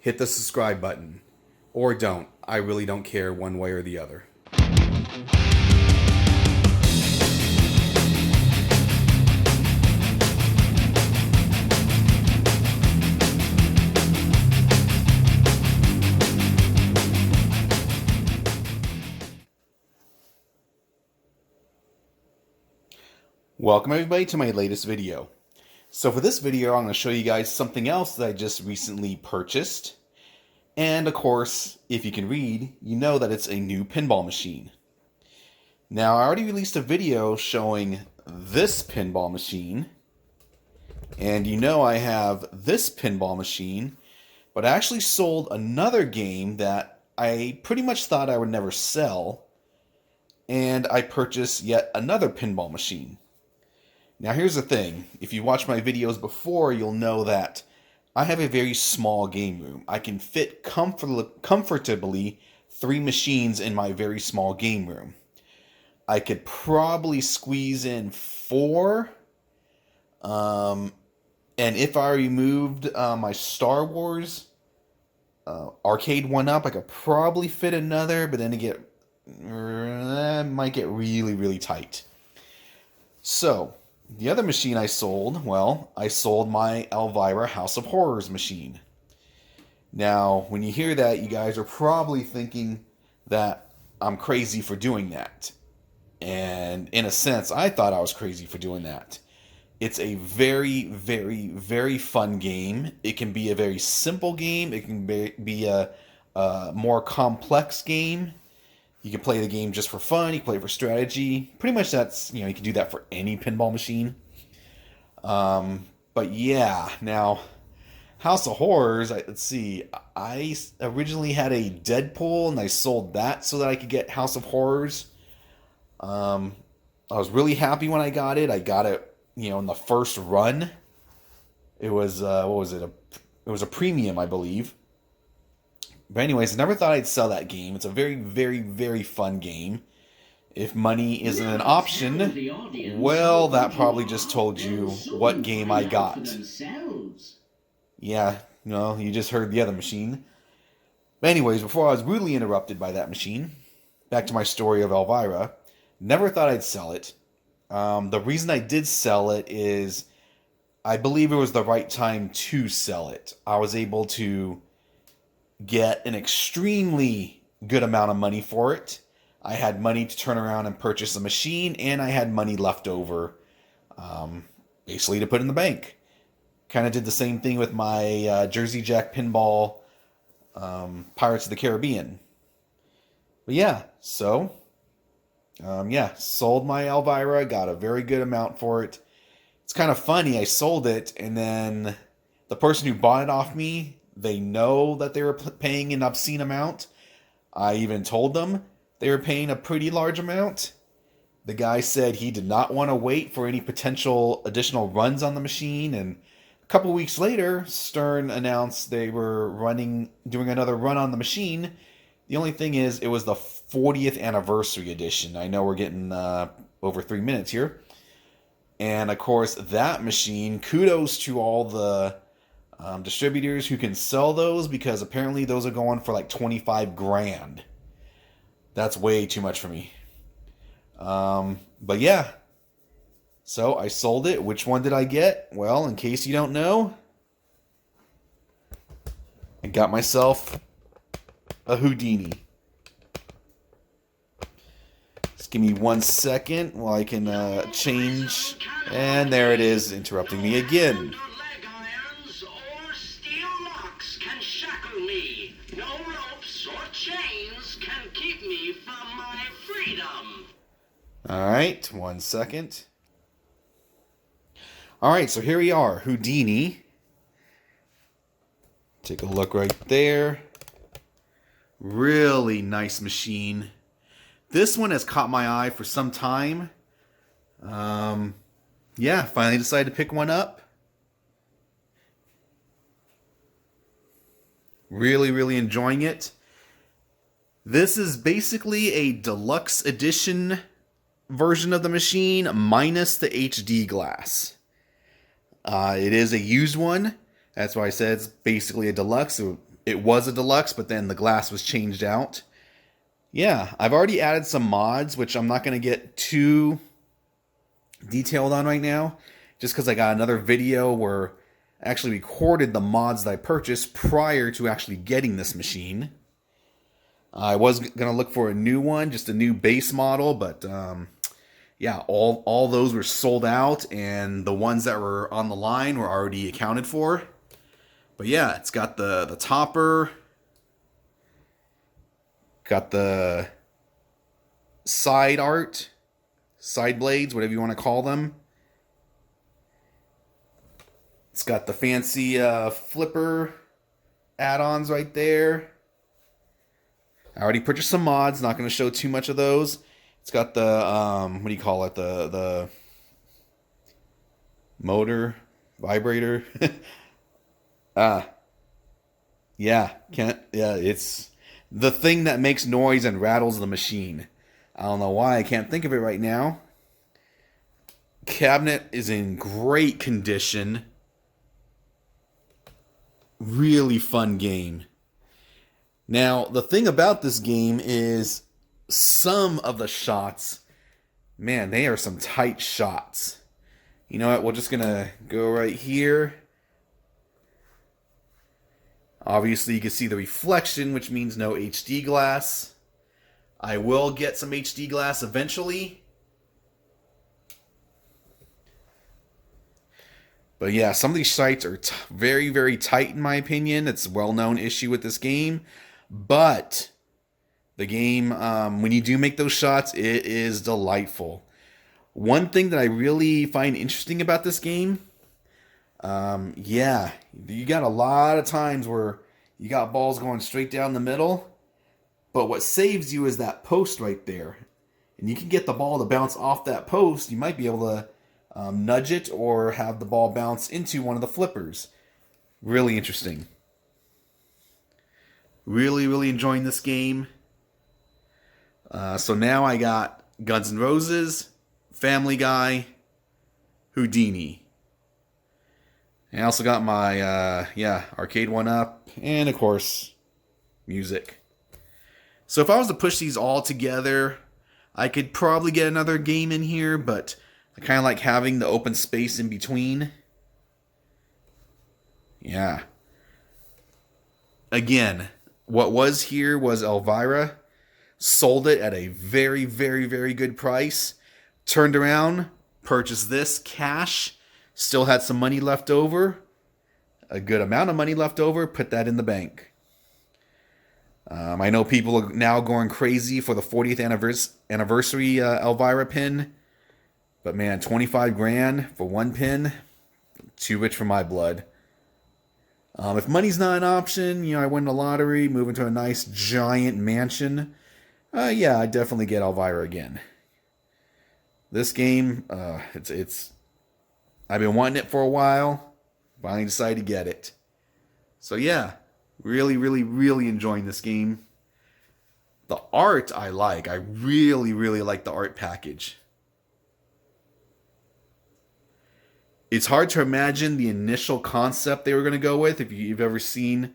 hit the subscribe button. Or don't. I really don't care one way or the other. Welcome everybody to my latest video. So for this video, I'm going to show you guys something else that I just recently purchased. And of course, if you can read, you know that it's a new pinball machine. Now, I already released a video showing this pinball machine. And you know I have this pinball machine, but I actually sold another game that I pretty much thought I would never sell. And I purchased yet another pinball machine. Now here's the thing, if you watched my videos before, you'll know that I have a very small game room. I can fit comfortably 3 machines in my very small game room. I could probably squeeze in 4, and if I removed my Star Wars arcade one up, I could probably fit another, but then it might get really, really tight. So, the other machine I sold, well, I sold my Elvira House of Horrors machine. Now, when you hear that, you guys are probably thinking that I'm crazy for doing that. And in a sense, I thought I was crazy for doing that. It's a very, very, very fun game. It can be a very simple game. It can be a more complex game. You can play the game just for fun. You can play it for strategy. Pretty much that's, you can do that for any pinball machine. But yeah, now, House of Horrors, let's see. I originally had a Deadpool and I sold that so that I could get House of Horrors. I was really happy when I got it. I got it, in the first run. It was, what was it? It was a premium, I believe. But anyways, I never thought I'd sell that game. It's a very, very, very fun game. If money isn't an option, well, that probably just told you what game I got. Yeah, you just heard the other machine. But anyways, before I was rudely interrupted by that machine, back to my story of Elvira. Never thought I'd sell it. The reason I did sell it is I believe it was the right time to sell it. I was able to get an extremely good amount of money for it. I had money to turn around and purchase a machine, and I had money left over, basically to put in the bank. Kind of did the same thing with my Jersey Jack Pinball Pirates of the Caribbean. But yeah, so, sold my Elvira, got a very good amount for it. It's kind of funny, I sold it, and then the person who bought it off me, they know that they were paying an obscene amount. I even told them they were paying a pretty large amount. The guy said he did not want to wait for any potential additional runs on the machine. And a couple weeks later, Stern announced they were doing another run on the machine. The only thing is, it was the 40th anniversary edition. I know we're getting over 3 minutes here. And of course, that machine, kudos to all the distributors who can sell those, because apparently those are going for like 25 grand. That's way too much for me. But yeah, so I sold it. Which one did I get? Well, in case you don't know, I got myself a Houdini. Just give me 1 second while I can change. And there it is, interrupting me again. Alright, 1 second. Alright, so here we are, Houdini. Take a look right there. Really nice machine. This one has caught my eye for some time. Yeah, finally decided to pick one up. Really, really enjoying it. This is basically a deluxe edition version of the machine minus the HD glass. It is a used one. That's why I said it's basically a deluxe. It it was a deluxe, but then the glass was changed out. Yeah, I've already added some mods, which I'm not going to get too detailed on right now, just because I got another video where I actually recorded the mods that I purchased prior to actually getting this machine. I was going to look for a new one, just a new base model, but yeah, all those were sold out, and the ones that were on the line were already accounted for. But yeah, it's got the topper, got the side art, side blades, whatever you want to call them. It's got the fancy flipper add-ons right there. I already purchased some mods, not going to show too much of those. It's got the, what do you call it, the motor, vibrator. Yeah, it's the thing that makes noise and rattles the machine. I don't know why I can't think of it right now. Cabinet is in great condition. Really fun game. Now, the thing about this game is some of the shots, man, they are some tight shots. You know what? We're just going to go right here. Obviously, you can see the reflection, which means no HD glass. I will get some HD glass eventually. But yeah, some of these sites are very, very tight in my opinion. It's a well-known issue with this game. But the game, when you do make those shots, it is delightful. One thing that I really find interesting about this game, yeah, you got a lot of times where you got balls going straight down the middle, but what saves you is that post right there. And you can get the ball to bounce off that post. You might be able to nudge it or have the ball bounce into one of the flippers. Really interesting. Really, really enjoying this game. So now I got Guns N' Roses, Family Guy, Houdini. And I also got my, arcade 1-up, and of course, music. So if I was to push these all together, I could probably get another game in here, but I kind of like having the open space in between. Yeah. Again, what was here was Elvira. Sold it at a very, very, very good price. Turned around, purchased this cash. Still had some money left over. A good amount of money left over. Put that in the bank. I know people are now going crazy for the 40th anniversary Elvira pin. But man, 25 grand for one pin, too rich for my blood. If money's not an option, I win the lottery, move into a nice giant mansion. Yeah, I'd definitely get Elvira again. This game, it's I've been wanting it for a while. Finally decided to get it. So yeah, really, really, really enjoying this game. The art I like. I really, really like the art package. It's hard to imagine the initial concept they were going to go with. If you've ever seen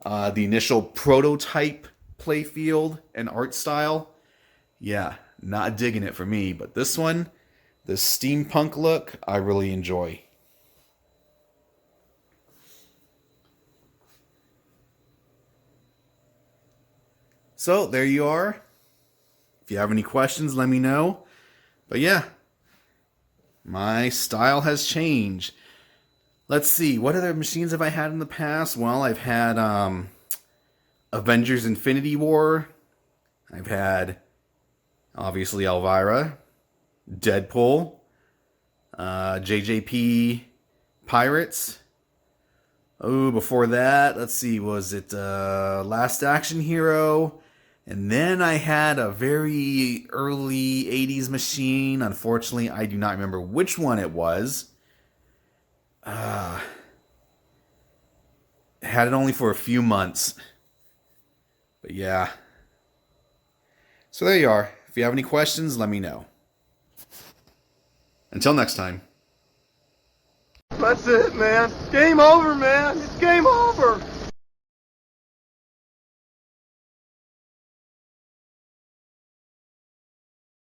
the initial prototype playfield and art style. Yeah, not digging it for me. But this one, the steampunk look, I really enjoy. So, there you are. If you have any questions, let me know. But yeah, my style has changed. Let's see, what other machines have I had in the past? Well, I've had Avengers Infinity War. I've had, obviously, Elvira, Deadpool, JJP Pirates. Oh, before that, let's see, was it Last Action Hero? And then I had a very early 80s machine. Unfortunately, I do not remember which one it was. Had it only for a few months. But yeah. So there you are. If you have any questions, let me know. Until next time. That's it, man. Game over, man. It's game over.